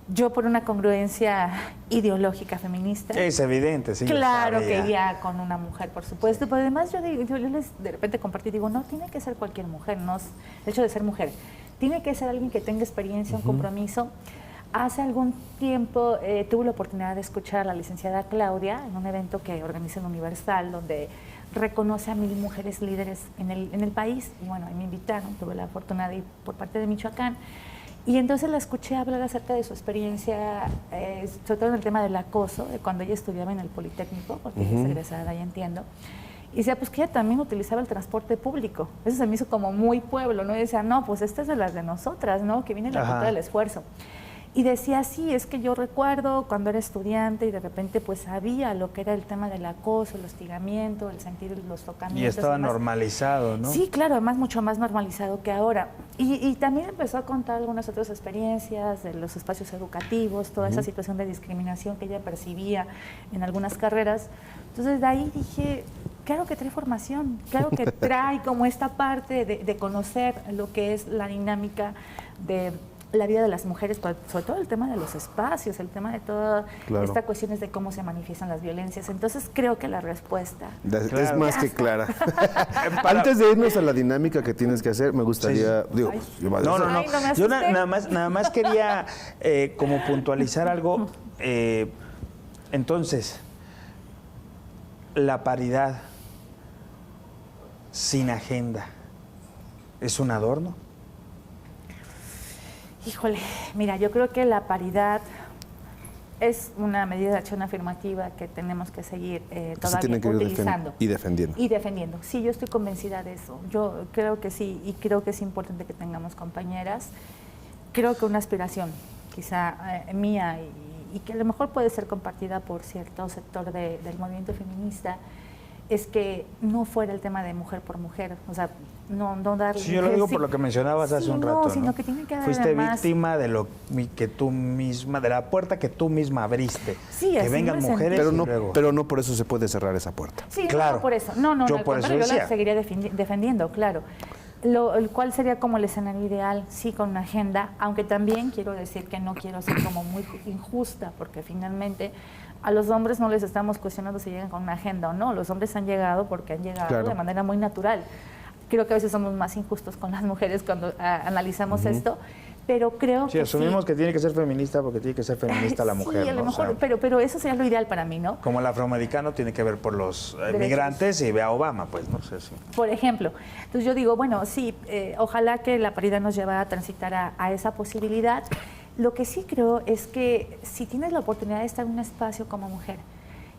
Yo por una congruencia ideológica feminista. Es evidente, sí. Claro que iría con una mujer, por supuesto, pero además yo les de repente compartí, digo, no tiene que ser cualquier mujer, no es el hecho de ser mujer, tiene que ser alguien que tenga experiencia, un compromiso. Hace algún tiempo tuve la oportunidad de escuchar a la licenciada Claudia en un evento que organiza el Universal, donde reconoce a 1000 mujeres líderes en el país, y bueno, ahí me invitaron, tuve la fortuna de ir por parte de Michoacán. Y entonces la escuché hablar acerca de su experiencia, sobre todo en el tema del acoso, de cuando ella estudiaba en el Politécnico, porque ella es egresada, ya entiendo. Y decía, pues que ella también utilizaba el transporte público. Eso se me hizo como muy pueblo, ¿no? Y decía, no, pues esta es de las de nosotras, ¿no? Que viene la cultura del esfuerzo. Y decía, sí, es que yo recuerdo cuando era estudiante y de repente pues sabía lo que era el tema del acoso, el hostigamiento, el sentir los tocamientos. Y estaba normalizado, ¿no? Sí, claro, además mucho más normalizado que ahora. Y también empezó a contar algunas otras experiencias de los espacios educativos, toda esa situación de discriminación que ella percibía en algunas carreras. Entonces de ahí dije, claro que trae formación, claro que trae como esta parte de conocer lo que es la dinámica de la vida de las mujeres, sobre todo el tema de los espacios, el tema de toda esta cuestiones de cómo se manifiestan las violencias. Entonces creo que la respuesta es más que clara. Antes de irnos a la dinámica que tienes que hacer, me gustaría... Digo, yo nada más quería como puntualizar algo. Entonces, la paridad sin agenda, ¿es un adorno? Híjole, mira, yo creo que la paridad es una medida de acción afirmativa que tenemos que seguir todavía utilizando. Y defendiendo. Y defendiendo. Sí, yo estoy convencida de eso. Yo creo que sí, y creo que es importante que tengamos compañeras. Creo que una aspiración, quizá mía, y que a lo mejor puede ser compartida por cierto sector del movimiento feminista, es que no fuera el tema de mujer por mujer, o sea, no darle... Sí, yo lo digo por lo que mencionabas hace un rato, ¿no? Sino que tiene que dar Fuiste además... víctima de lo que tú misma, de la puerta que tú misma abriste. Sí, que así vengan me sentí. mujeres Pero no por eso se puede cerrar esa puerta. Sí, Claro. no por eso. No, Yo al por eso contrario, yo decía. la seguiría defendiendo, claro. El cual sería como el escenario ideal, sí, con una agenda, aunque también quiero decir que no quiero ser como muy injusta, porque finalmente a los hombres no les estamos cuestionando si llegan con una agenda o no. Los hombres han llegado porque han llegado Claro. de manera muy natural. Creo que a veces somos más injustos con las mujeres cuando analizamos esto, pero creo Sí, que asumimos que tiene que ser feminista porque tiene que ser feminista la mujer, sí, a lo ¿no? mejor, O sea, pero eso sería lo ideal para mí, ¿no? como el afroamericano tiene que ver por los Derechos. migrantes y ve a Obama, pues no sé si. Por ejemplo, entonces yo digo, bueno, sí, ojalá que la paridad nos lleve a transitar a esa posibilidad. Lo que sí creo es que si tienes la oportunidad de estar en un espacio como mujer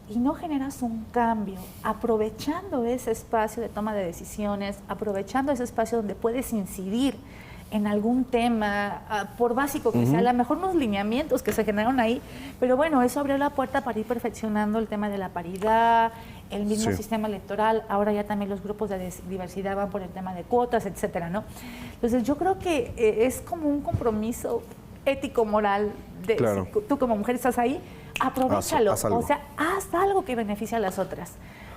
y no generas un cambio, aprovechando ese espacio de toma de decisiones, aprovechando ese espacio donde puedes incidir en algún tema, por básico que sea, a lo mejor unos lineamientos que se generaron ahí, pero bueno, eso abrió la puerta para ir perfeccionando el tema de la paridad, el mismo Sí. sistema electoral, ahora ya también los grupos de diversidad van por el tema de cuotas, etcétera, ¿no? Entonces yo creo que es como un compromiso ético-moral de Claro. si tú como mujer estás ahí, aprovéchalo, Haz algo. o sea, haz algo que beneficie a las otras.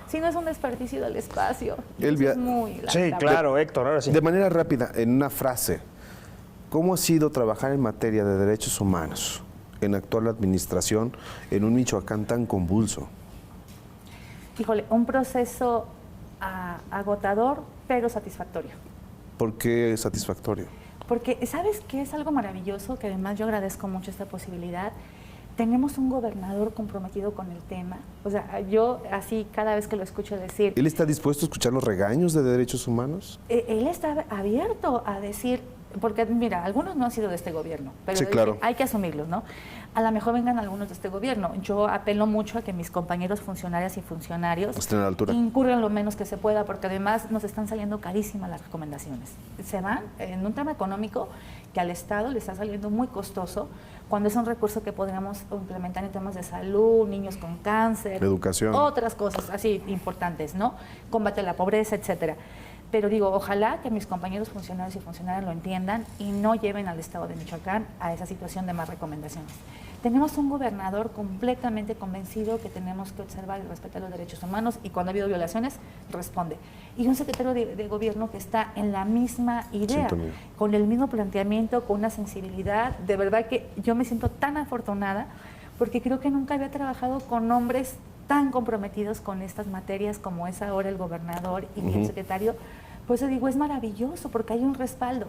Si no es un desperdicio del espacio, Elvia- eso es muy Sí, lamentable. claro, Héctor, ahora sí. De manera rápida, en una frase, ¿cómo ha sido trabajar en materia de derechos humanos en actual administración en un Michoacán tan convulso? Híjole, un proceso agotador, pero satisfactorio. ¿Por qué satisfactorio? Porque, ¿sabes qué? Es algo maravilloso, que además yo agradezco mucho esta posibilidad. Tenemos un gobernador comprometido con el tema. O sea, yo así cada vez que lo escucho decir... ¿Él está dispuesto a escuchar los regaños de derechos humanos? Él está abierto a decir, porque mira, algunos no han sido de este gobierno, pero Sí, claro. hay que asumirlos, ¿no? A lo mejor vengan algunos de este gobierno. Yo apelo mucho a que mis compañeros funcionarias y funcionarios Estén a la altura. incurran lo menos que se pueda, porque además nos están saliendo carísimas las recomendaciones. Se van en un tema económico que al Estado le está saliendo muy costoso, cuando es un recurso que podríamos implementar en temas de salud, niños con cáncer, Educación. otras cosas así importantes, ¿no? Combate a la pobreza, etcétera. Pero digo, ojalá que mis compañeros funcionarios y funcionarias lo entiendan y no lleven al Estado de Michoacán a esa situación de más recomendaciones. Tenemos un gobernador completamente convencido que tenemos que observar y respetar los derechos humanos y cuando ha habido violaciones, responde. Y un secretario de gobierno que está en la misma idea, Sintonía. con el mismo planteamiento, con una sensibilidad. De verdad que yo me siento tan afortunada porque creo que nunca había trabajado con hombres tan comprometidos con estas materias como es ahora el gobernador y el secretario. Por eso digo, es maravilloso porque hay un respaldo.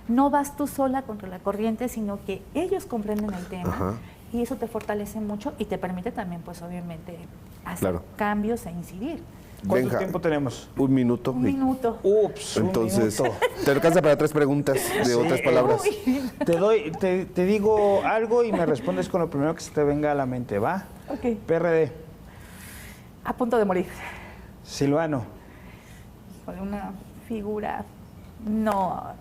No vas tú sola contra la corriente, sino que ellos comprenden el tema. Ajá. Y eso te fortalece mucho y te permite también, pues obviamente, hacer Claro. cambios e incidir. ¿Cuánto Benja, tiempo tenemos? Un minuto. Un minuto. Ups, Entonces, un minuto. ¿te alcanza para 3 preguntas de Sí, otras palabras? Te digo algo y me respondes con lo primero que se te venga a la mente, ¿va? Ok. PRD, A punto de morir. Silvano, Con una figura no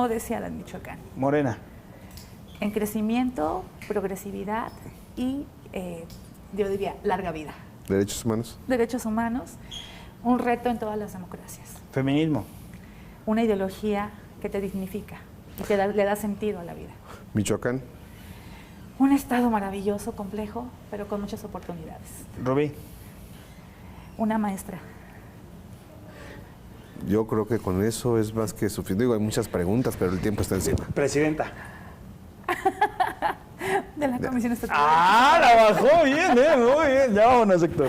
deseada en Michoacán. Morena, En crecimiento, progresividad y, yo diría, larga vida. ¿Derechos humanos? Derechos humanos, un reto en todas las democracias. feminismo, Una ideología que te dignifica y que le da sentido a la vida. Michoacán, Un estado maravilloso, complejo, pero con muchas oportunidades. Rubí, Una maestra. yo creo que con eso es más que suficiente. Digo, hay muchas preguntas, pero el tiempo está encima. presidenta. De la Comisión Estatal. ¡Ah, la bajó bien, muy bien! Ya vámonos, Héctor.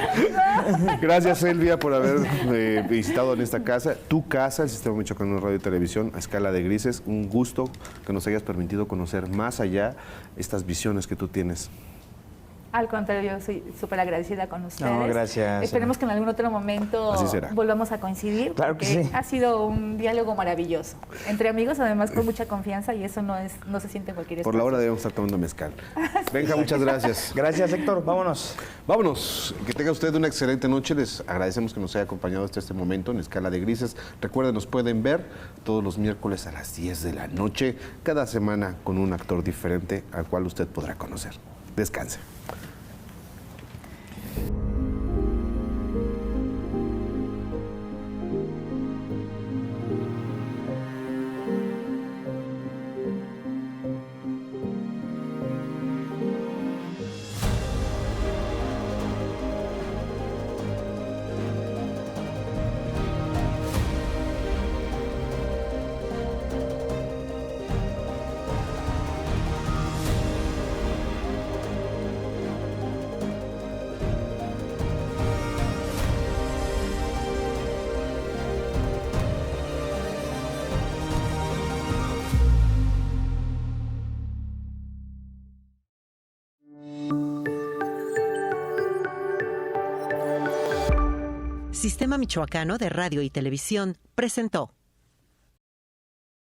Gracias, Elvia, por haber visitado en esta casa, tu casa, el Sistema Michoacano de Radio y Televisión, a escala de grises. Un gusto que nos hayas permitido conocer más allá estas visiones que tú tienes. Al contrario, yo soy súper agradecida con ustedes. No, gracias. Esperemos que en algún otro momento Así será. volvamos a coincidir. Claro que porque sí. Ha sido un diálogo maravilloso. Entre amigos, además, con mucha confianza y eso no se siente en cualquier Por espacio. la hora debemos estar tomando mezcal. Benja, muchas gracias. Gracias, Héctor. Vámonos. Vámonos, que tenga usted una excelente noche. Les agradecemos que nos haya acompañado hasta este momento en Escala de Grises. Recuerden, nos pueden ver todos los miércoles a las 10 de la noche, cada semana con un actor diferente al cual usted podrá conocer. Descanse. Sistema Michoacano de Radio y Televisión presentó